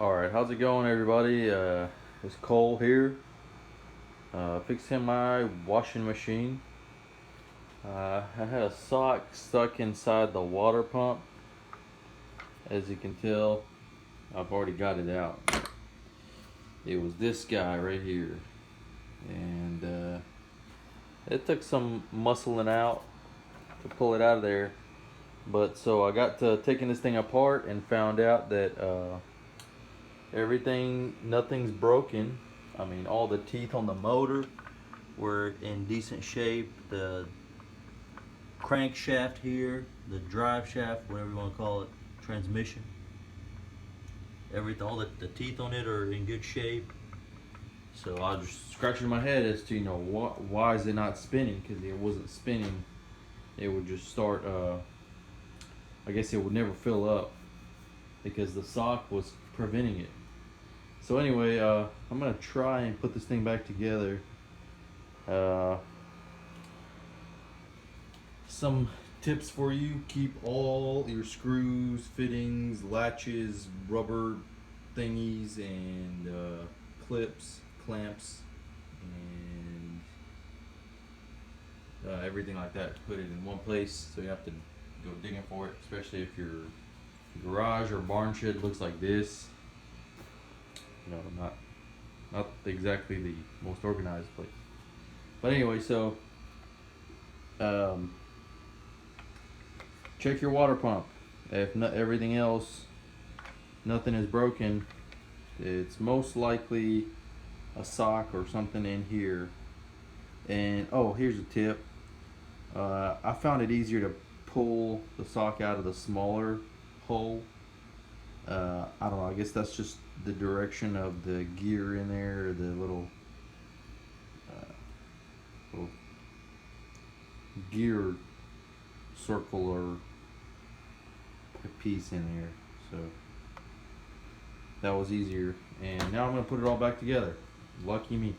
Alright, how's it going, everybody? It's Cole here, fixing my washing machine. I had a sock stuck inside the water pump. As you can tell, I've already got it out. It was this guy right here, and it took some muscling out to pull it out of there. But so I got to taking this thing apart and found out that nothing's broken. I mean, all the teeth on the motor were in decent shape. The crankshaft here, the drive shaft, whatever you want to call it, transmission, everything, all the teeth on it are in good shape. So I was just scratching my head as to, why is it not spinning? Because it wasn't spinning. It would just start, I guess it would never fill up because the sock was preventing it. So anyway, I'm gonna try and put this thing back together. Some tips for you: keep all your screws, fittings, latches, rubber thingies, and clips, clamps, and everything like that. Put it in one place, so you have to go digging for it, especially if your garage or barn shed looks like this. Not exactly the most organized place. But anyway, so check your water pump. If not, everything else, nothing is broken, it's most likely a sock or something in here. And here's a tip. I found it easier to pull the sock out of the smaller hole. I don't know, I guess that's just the direction of the gear in there, the little little gear circle or piece in there. So that was easier, and now I'm gonna put it all back together. Lucky me.